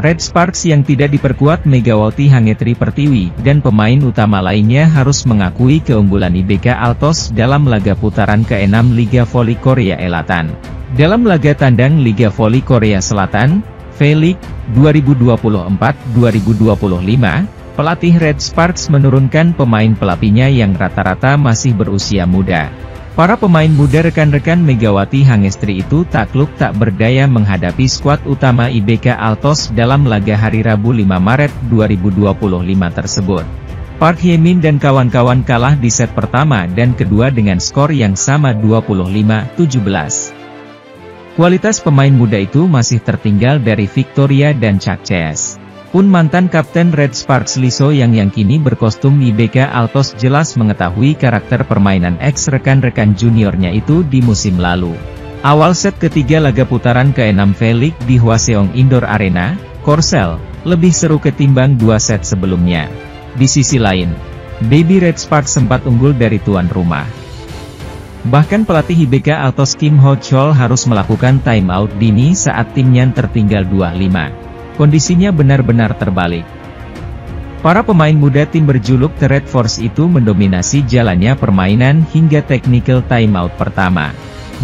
Red Sparks yang tidak diperkuat Megawati Hangetri Pertiwi dan pemain utama lainnya harus mengakui keunggulan IBK Altos dalam laga putaran ke-6 Liga Voli Korea Selatan. Dalam laga tandang Liga Voli Korea Selatan, V-League 2024-2025, pelatih Red Sparks menurunkan pemain pelapinya yang rata-rata masih berusia muda. Para pemain muda rekan-rekan Megawati Hangetri itu takluk tak berdaya menghadapi skuad utama IBK Altos dalam laga hari Rabu 5 Maret 2025 tersebut. Park Hye-min dan kawan-kawan kalah di set pertama dan kedua dengan skor yang sama 25-17. Kualitas pemain muda itu masih tertinggal dari Victoria dan Chak Chaes. Pun mantan kapten Red Sparks Lee So-yang yang kini berkostum IBK Altos jelas mengetahui karakter permainan ex rekan-rekan juniornya itu di musim lalu. Awal set ketiga laga putaran ke-6 V-League di Hwaseong Indoor Arena, Korsel, lebih seru ketimbang dua set sebelumnya. Di sisi lain, Baby Red Sparks sempat unggul dari tuan rumah. Bahkan pelatih IBK Altos Kim Ho-chol harus melakukan time out dini saat timnya tertinggal 2-5. Kondisinya benar-benar terbalik. Para pemain muda tim berjuluk The Red Force itu mendominasi jalannya permainan hingga technical timeout pertama.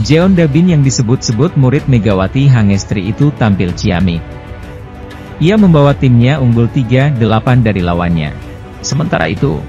Jeon Da-bin yang disebut-sebut murid Megawati Hangetri itu tampil ciamik. Ia membawa timnya unggul 3-8 dari lawannya. Sementara itu,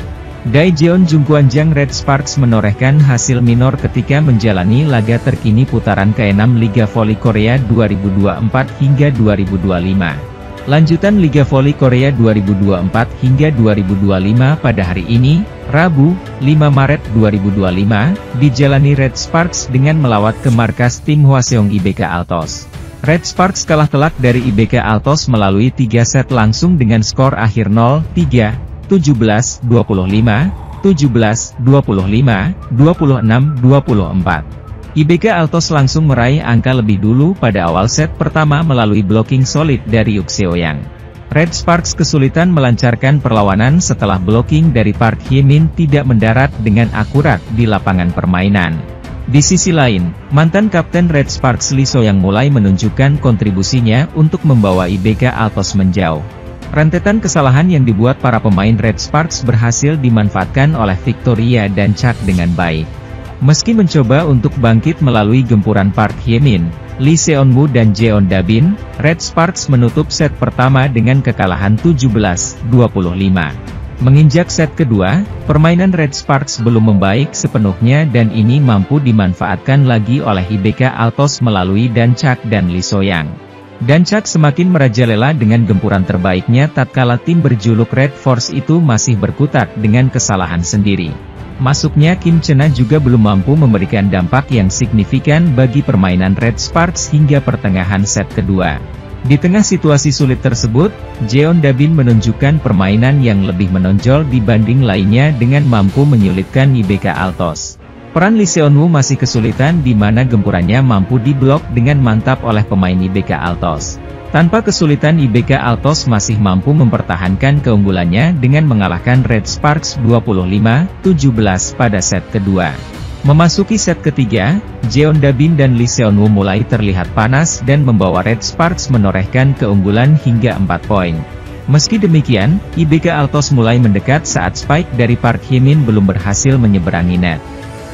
Daejeon Jungkwanjang Red Sparks menorehkan hasil minor ketika menjalani laga terkini putaran ke-6 Liga Voli Korea 2024 hingga 2025. Lanjutan Liga Voli Korea 2024 hingga 2025 pada hari ini, Rabu, 5 Maret 2025, dijalani Red Sparks dengan melawat ke markas tim Hwaseong IBK Altos. Red Sparks kalah telak dari IBK Altos melalui 3 set langsung dengan skor akhir 0-3, 17-25, 17-25, 26-24. IBK Altos langsung meraih angka lebih dulu pada awal set pertama melalui blocking solid dari Yuk Seoyang. Red Sparks kesulitan melancarkan perlawanan setelah blocking dari Park Hye-min tidak mendarat dengan akurat di lapangan permainan. Di sisi lain, mantan kapten Red Sparks Lee So-yang mulai menunjukkan kontribusinya untuk membawa IBK Altos menjauh. Rentetan kesalahan yang dibuat para pemain Red Sparks berhasil dimanfaatkan oleh Victoria dan Chak dengan baik. Meski mencoba untuk bangkit melalui gempuran Park Hye-min, Lee Seon-woo dan Jeon Da-bin, Red Sparks menutup set pertama dengan kekalahan 17-25. Menginjak set kedua, permainan Red Sparks belum membaik sepenuhnya dan ini mampu dimanfaatkan lagi oleh IBK Altos melalui Dan Chak dan Lee So-yang. Dan Chak semakin merajalela dengan gempuran terbaiknya tatkala tim berjuluk Red Force itu masih berkutat dengan kesalahan sendiri. Masuknya Kim Chena juga belum mampu memberikan dampak yang signifikan bagi permainan Red Sparks hingga pertengahan set kedua. Di tengah situasi sulit tersebut, Jeon Da-bin menunjukkan permainan yang lebih menonjol dibanding lainnya dengan mampu menyulitkan IBK Altos. Peran Lee Seon-woo masih kesulitan di mana gempurannya mampu diblok dengan mantap oleh pemain IBK Altos. Tanpa kesulitan IBK Altos masih mampu mempertahankan keunggulannya dengan mengalahkan Red Sparks 25-17 pada set kedua. Memasuki set ketiga, Jeon Da-bin dan Lee Seon-woo mulai terlihat panas dan membawa Red Sparks menorehkan keunggulan hingga 4 poin. Meski demikian, IBK Altos mulai mendekat saat spike dari Park Hye-min belum berhasil menyeberangi net.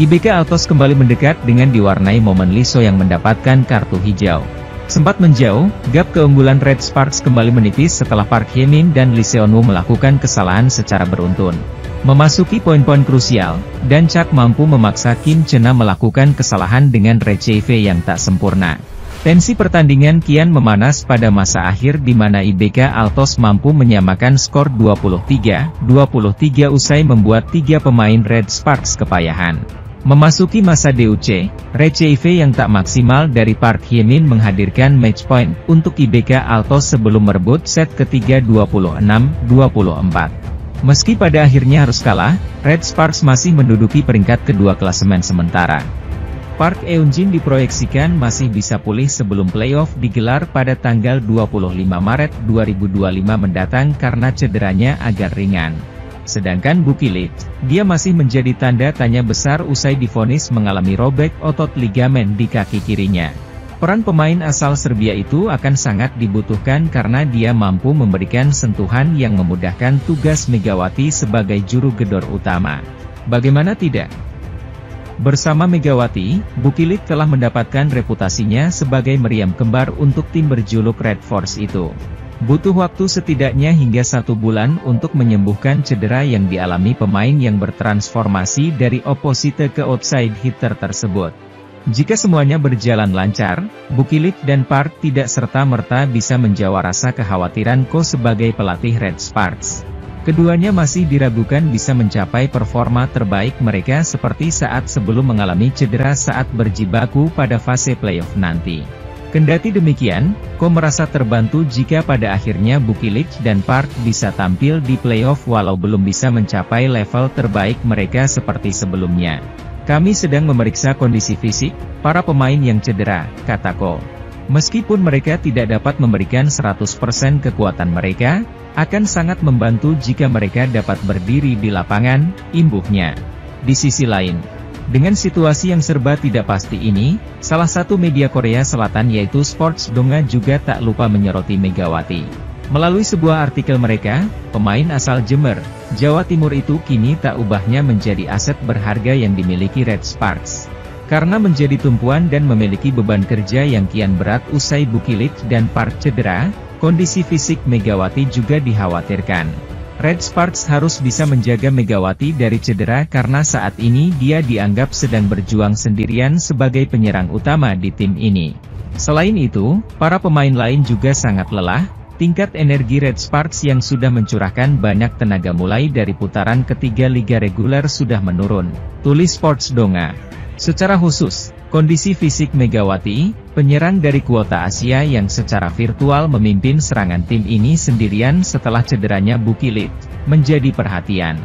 IBK Altos kembali mendekat dengan diwarnai momen Lee So yang mendapatkan kartu hijau. Sempat menjauh, gap keunggulan Red Sparks kembali menipis setelah Park Hye-min dan Lee Seon-woo melakukan kesalahan secara beruntun. Memasuki poin-poin krusial, Dan Chak mampu memaksa Kim Chena melakukan kesalahan dengan receive yang tak sempurna. Tensi pertandingan kian memanas pada masa akhir di mana IBK Altos mampu menyamakan skor 23-23 usai membuat 3 pemain Red Sparks kepayahan. Memasuki masa DUC, receive yang tak maksimal dari Park Hye-min menghadirkan match point untuk IBK Altos sebelum merebut set ketiga 26-24. Meski pada akhirnya harus kalah, Red Sparks masih menduduki peringkat kedua klasemen sementara. Park Eun-jin diproyeksikan masih bisa pulih sebelum playoff digelar pada tanggal 25 Maret 2025 mendatang karena cederanya agak ringan. Sedangkan Bukilit, dia masih menjadi tanda tanya besar usai divonis mengalami robek otot ligamen di kaki kirinya. Peran pemain asal Serbia itu akan sangat dibutuhkan karena dia mampu memberikan sentuhan yang memudahkan tugas Megawati sebagai juru gedor utama. Bagaimana tidak? Bersama Megawati, Bukilic telah mendapatkan reputasinya sebagai meriam kembar untuk tim berjuluk Red Force itu. Butuh waktu setidaknya hingga 1 bulan untuk menyembuhkan cedera yang dialami pemain yang bertransformasi dari opposite ke outside hitter tersebut. Jika semuanya berjalan lancar, Bukilic dan Park tidak serta-merta bisa menjawab rasa kekhawatiran Ko sebagai pelatih Red Sparks. Keduanya masih diragukan bisa mencapai performa terbaik mereka seperti saat sebelum mengalami cedera saat berjibaku pada fase playoff nanti. Kendati demikian, Ko merasa terbantu jika pada akhirnya Bukilic dan Park bisa tampil di playoff walau belum bisa mencapai level terbaik mereka seperti sebelumnya. Kami sedang memeriksa kondisi fisik para pemain yang cedera, kata Ko. Meskipun mereka tidak dapat memberikan 100% kekuatan mereka, akan sangat membantu jika mereka dapat berdiri di lapangan, imbuhnya. Di sisi lain, dengan situasi yang serba tidak pasti ini, salah satu media Korea Selatan yaitu Sports Donga juga tak lupa menyoroti Megawati. Melalui sebuah artikel mereka, pemain asal Jember, Jawa Timur itu kini tak ubahnya menjadi aset berharga yang dimiliki Red Sparks. Karena menjadi tumpuan dan memiliki beban kerja yang kian berat usai Bukilic dan Park cedera, kondisi fisik Megawati juga dikhawatirkan. Red Sparks harus bisa menjaga Megawati dari cedera karena saat ini dia dianggap sedang berjuang sendirian sebagai penyerang utama di tim ini. Selain itu, para pemain lain juga sangat lelah. Tingkat energi Red Sparks yang sudah mencurahkan banyak tenaga mulai dari putaran ketiga liga reguler sudah menurun, tulis Sports Donga. Secara khusus, kondisi fisik Megawati, penyerang dari kuota Asia yang secara virtual memimpin serangan tim ini sendirian setelah cederanya Bukilic, menjadi perhatian.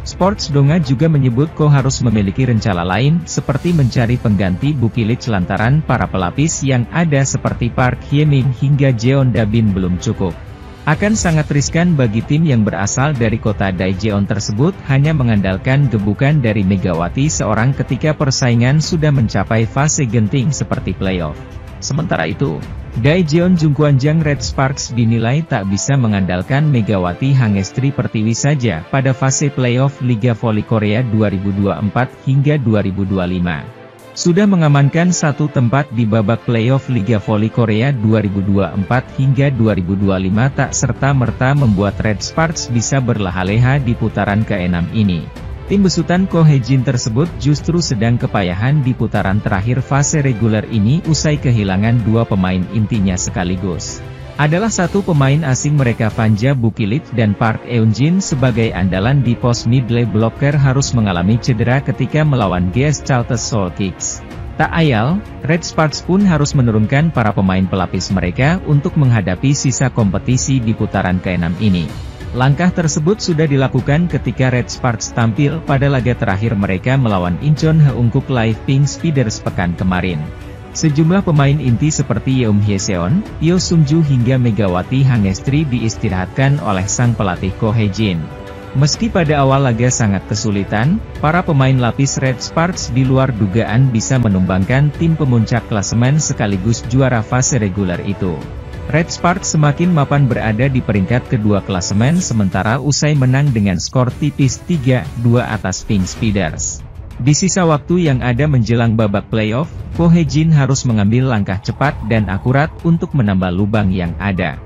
Sports Donga juga menyebut Ko harus memiliki rencana lain seperti mencari pengganti Bukilic lantaran para pelapis yang ada seperti Park Hye-min hingga Jeon Da-bin belum cukup. Akan sangat riskan bagi tim yang berasal dari kota Daejeon tersebut hanya mengandalkan gebukan dari Megawati seorang ketika persaingan sudah mencapai fase genting seperti playoff. Sementara itu, Daejeon Jungkwanjang Red Sparks dinilai tak bisa mengandalkan Megawati Hangestri Pertiwi saja pada fase playoff Liga Voli Korea 2024 hingga 2025. Sudah mengamankan satu tempat di babak playoff Liga Voli Korea 2024 hingga 2025 tak serta-merta membuat Red Sparks bisa berleha-leha di putaran ke-6 ini. Tim besutan Ko Hae-jin tersebut justru sedang kepayahan di putaran terakhir fase reguler ini usai kehilangan dua pemain intinya sekaligus. Adalah satu pemain asing mereka Vanja Bukilic dan Park Eun-jin sebagai andalan di pos middle blocker harus mengalami cedera ketika melawan GS Charter Seoul Kicks. Tak ayal, Red Sparks pun harus menurunkan para pemain pelapis mereka untuk menghadapi sisa kompetisi di putaran ke-6 ini. Langkah tersebut sudah dilakukan ketika Red Sparks tampil pada laga terakhir mereka melawan Incheon Haeunkook Live Pink Speeders pekan kemarin. Sejumlah pemain inti seperti Yeom Hye-seon, Yo Sung-ju hingga Megawati Hangestri diistirahatkan oleh sang pelatih Ko Hae-jin. Meski pada awal laga sangat kesulitan, para pemain lapis Red Sparks di luar dugaan bisa menumbangkan tim pemuncak klasemen sekaligus juara fase reguler itu. Red Sparks semakin mapan berada di peringkat kedua klasemen sementara usai menang dengan skor tipis 3-2 atas Pink Speeders. Di sisa waktu yang ada menjelang babak playoff, Ko Hae-jin harus mengambil langkah cepat dan akurat untuk menambah lubang yang ada.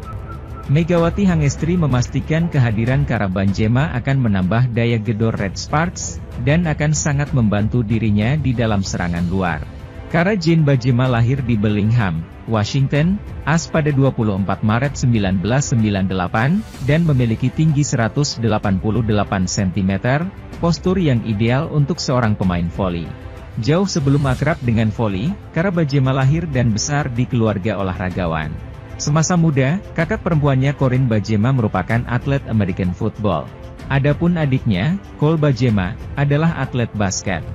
Megawati Hangestri memastikan kehadiran Kara Benzema akan menambah daya gedor Red Sparks, dan akan sangat membantu dirinya di dalam serangan luar. Kara Benzema lahir di Bellingham, Washington, AS pada 24 Maret 1998, dan memiliki tinggi 188 cm, postur yang ideal untuk seorang pemain voli. Jauh sebelum akrab dengan voli, Kara Benzema lahir dan besar di keluarga olahragawan. Semasa muda, kakak perempuannya Corinne Benzema merupakan atlet American football. Adapun adiknya, Cole Benzema, adalah atlet basket.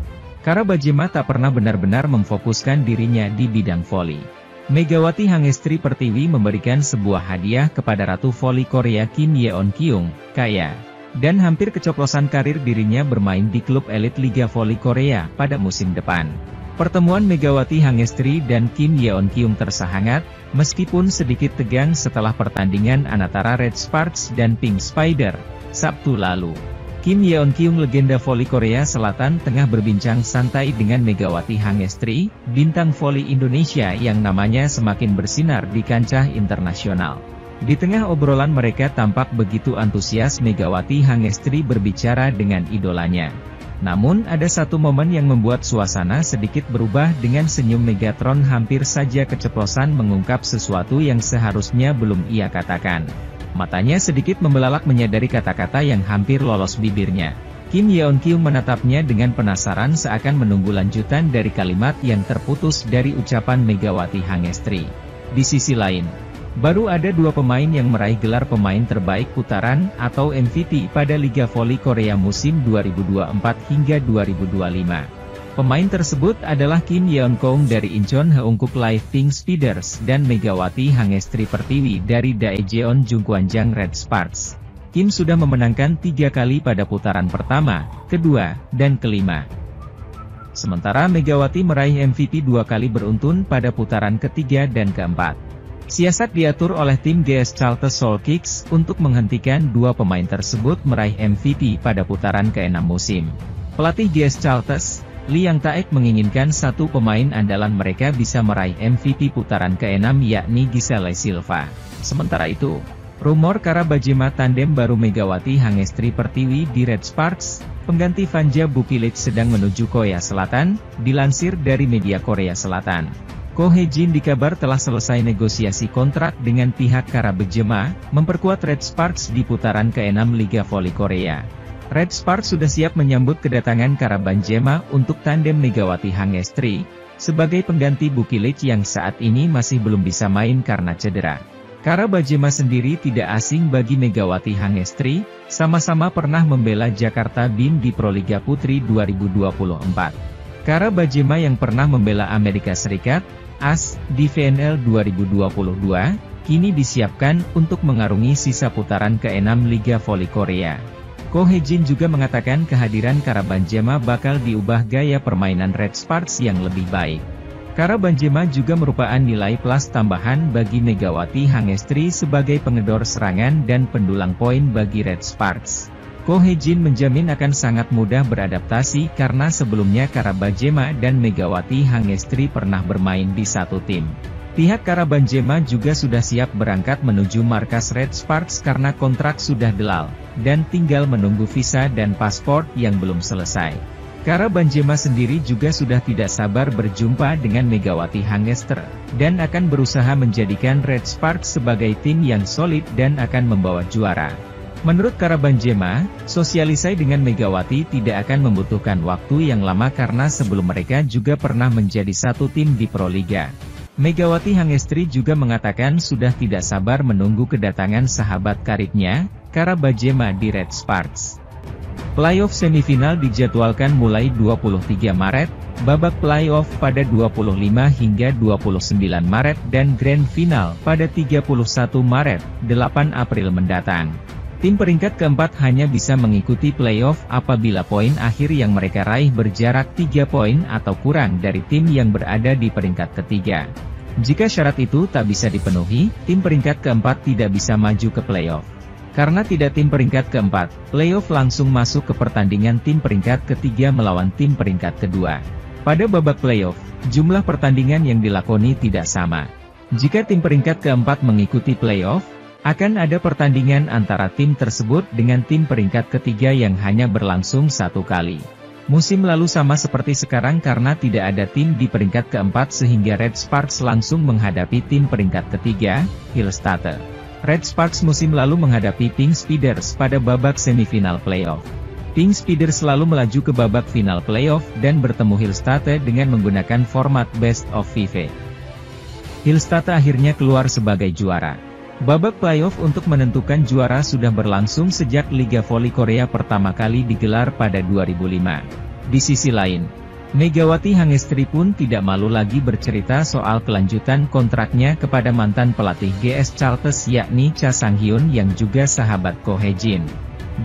Kara Benzema tak pernah benar-benar memfokuskan dirinya di bidang voli. Megawati Hangestri Pertiwi memberikan sebuah hadiah kepada Ratu Voli Korea Kim Yeon-kyung, kaya, dan hampir keceplosan karir dirinya bermain di klub elit Liga Voli Korea pada musim depan. Pertemuan Megawati Hangestri dan Kim Yeon Kyung terasa hangat, meskipun sedikit tegang setelah pertandingan antara Red Sparks dan Pink Spider, Sabtu lalu. Kim Yeon Kyung, legenda voli Korea Selatan, tengah berbincang santai dengan Megawati Hangestri, bintang voli Indonesia yang namanya semakin bersinar di kancah internasional. Di tengah obrolan mereka tampak begitu antusias Megawati Hangestri berbicara dengan idolanya. Namun ada satu momen yang membuat suasana sedikit berubah dengan senyum Megatron hampir saja keceplosan mengungkap sesuatu yang seharusnya belum ia katakan. Matanya sedikit membelalak menyadari kata-kata yang hampir lolos bibirnya. Kim Yeon Kyung menatapnya dengan penasaran seakan menunggu lanjutan dari kalimat yang terputus dari ucapan Megawati Hangestri. Di sisi lain, baru ada dua pemain yang meraih gelar pemain terbaik putaran atau MVP pada Liga Voli Korea musim 2024 hingga 2025. Pemain tersebut adalah Kim Yeon Kyung dari Incheon Heungkuk Live Pink Speeders dan Megawati Hangestri Pertiwi dari Daejeon Jungkwanjang Red Sparks. Kim sudah memenangkan 3 kali pada putaran pertama, kedua, dan kelima. Sementara Megawati meraih MVP 2 kali beruntun pada putaran ketiga dan keempat. Siasat diatur oleh tim GS Chalters Seoul Kicks untuk menghentikan dua pemain tersebut meraih MVP pada putaran ke-6 musim. Pelatih GS Chalters, Lee Yang Taek, menginginkan satu pemain andalan mereka bisa meraih MVP putaran ke-6 yakni Giselle Silva. Sementara itu, rumor Karabajema tandem baru Megawati Hangestri Pertiwi di Red Sparks, pengganti Vanja Bukilage, sedang menuju Korea Selatan, dilansir dari media Korea Selatan. Ko Hye-jin dikabar telah selesai negosiasi kontrak dengan pihak Karabajema, memperkuat Red Sparks di putaran ke-6 Liga Voli Korea. Red Sparks sudah siap menyambut kedatangan Karabajema untuk tandem Megawati Hangestri, sebagai pengganti Bukilage yang saat ini masih belum bisa main karena cedera. Karabajema sendiri tidak asing bagi Megawati Hangestri, sama-sama pernah membela Jakarta BIM di Proliga Putri 2024. Karabajema yang pernah membela Amerika Serikat, AS, di VNL 2022, kini disiapkan untuk mengarungi sisa putaran ke-6 Liga Voli Korea. Ko Hye-jin juga mengatakan kehadiran Karabajema bakal diubah gaya permainan Red Sparks yang lebih baik. Karabajema juga merupakan nilai plus tambahan bagi Megawati Hangestri sebagai pengedor serangan dan pendulang poin bagi Red Sparks. Ko Hye-jin menjamin akan sangat mudah beradaptasi karena sebelumnya Karabajema dan Megawati Hangestri pernah bermain di satu tim. Pihak Karabajema juga sudah siap berangkat menuju markas Red Sparks karena kontrak sudah delal, dan tinggal menunggu visa dan paspor yang belum selesai. Karabajema sendiri juga sudah tidak sabar berjumpa dengan Megawati Hangestri, dan akan berusaha menjadikan Red Sparks sebagai tim yang solid dan akan membawa juara. Menurut Karabajema, sosialisasi dengan Megawati tidak akan membutuhkan waktu yang lama karena sebelum mereka juga pernah menjadi satu tim di Proliga. Megawati Hangestri juga mengatakan sudah tidak sabar menunggu kedatangan sahabat karibnya, Karabajema di Red Sparks. Playoff semifinal dijadwalkan mulai 23 Maret, babak playoff pada 25 hingga 29 Maret dan grand final pada 31 Maret, 8 April mendatang. Tim peringkat keempat hanya bisa mengikuti playoff apabila poin akhir yang mereka raih berjarak 3 poin atau kurang dari tim yang berada di peringkat ketiga. Jika syarat itu tak bisa dipenuhi, tim peringkat keempat tidak bisa maju ke playoff. Karena tidak tim peringkat keempat, playoff langsung masuk ke pertandingan tim peringkat ketiga melawan tim peringkat kedua. Pada babak playoff, jumlah pertandingan yang dilakoni tidak sama. Jika tim peringkat keempat mengikuti playoff, akan ada pertandingan antara tim tersebut dengan tim peringkat ketiga yang hanya berlangsung 1 kali. Musim lalu sama seperti sekarang karena tidak ada tim di peringkat keempat sehingga Red Sparks langsung menghadapi tim peringkat ketiga, Hillstatte. Red Sparks musim lalu menghadapi Pink Speeders pada babak semifinal playoff. Pink Speeders selalu melaju ke babak final playoff dan bertemu Hillstatte dengan menggunakan format Best of 5. Hillstatte akhirnya keluar sebagai juara. Babak playoff untuk menentukan juara sudah berlangsung sejak Liga Voli Korea pertama kali digelar pada 2005. Di sisi lain, Megawati Hangestri pun tidak malu lagi bercerita soal kelanjutan kontraknya kepada mantan pelatih GS Chalters yakni Cha Sang-hyun yang juga sahabat Ko Hye-jin.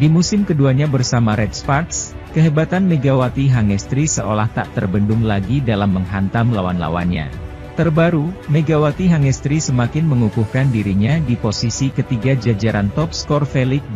Di musim keduanya bersama Red Sparks, Kehebatan Megawati Hangestri seolah tak terbendung lagi dalam menghantam lawan-lawannya. Terbaru, Megawati Hangestri semakin mengukuhkan dirinya di posisi ketiga jajaran top skor V-League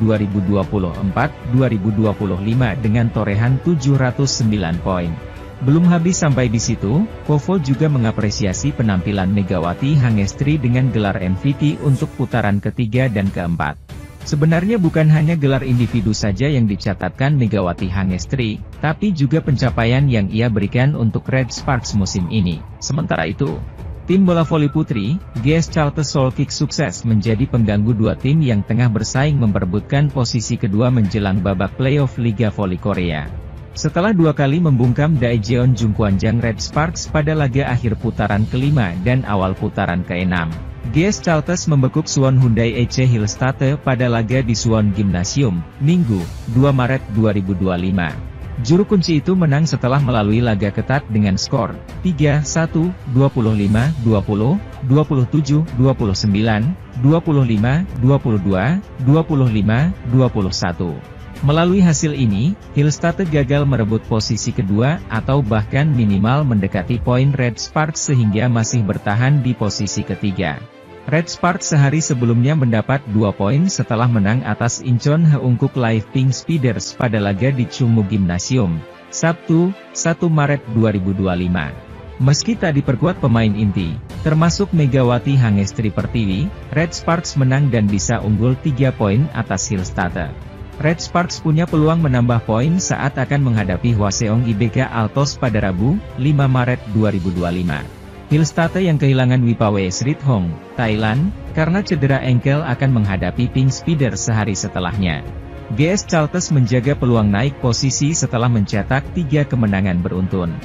2024-2025 dengan torehan 709 poin. Belum habis sampai di situ, Povo juga mengapresiasi penampilan Megawati Hangestri dengan gelar MVP untuk putaran ketiga dan keempat. Sebenarnya bukan hanya gelar individu saja yang dicatatkan Megawati Hangestri, tapi juga pencapaian yang ia berikan untuk Red Sparks musim ini. Sementara itu, tim bola voli putri, GS Charter Soul Kick sukses menjadi pengganggu dua tim yang tengah bersaing memperebutkan posisi kedua menjelang babak playoff Liga Voli Korea. Setelah dua kali membungkam Daejeon Jungkwanjang Red Sparks pada laga akhir putaran kelima dan awal putaran keenam, GS Charters membekuk Suwon Hyundai EC Hillstatte pada laga di Suwon Gymnasium, Minggu, 2 Maret 2025. Juru kunci itu menang setelah melalui laga ketat dengan skor 3-1, 25-20, 27-29, 25-22, 25-21. Melalui hasil ini, Hillstatte gagal merebut posisi kedua atau bahkan minimal mendekati poin Red Sparks sehingga masih bertahan di posisi ketiga. Red Sparks sehari sebelumnya mendapat 2 poin setelah menang atas Incheon Heungkuk Live Pink Speeders pada laga di Chungmu Gymnasium, Sabtu, 1 Maret 2025. Meski tak diperkuat pemain inti, termasuk Megawati Hangestri Pertiwi, Red Sparks menang dan bisa unggul 3 poin atas Hillstatte. Red Sparks punya peluang menambah poin saat akan menghadapi Hwaseong IBK Altos pada Rabu, 5 Maret 2025. Hillstatte yang kehilangan Wipawe Srithong, Thailand, karena cedera engkel akan menghadapi Pink Speeder sehari setelahnya. GS Charters menjaga peluang naik posisi setelah mencetak 3 kemenangan beruntun.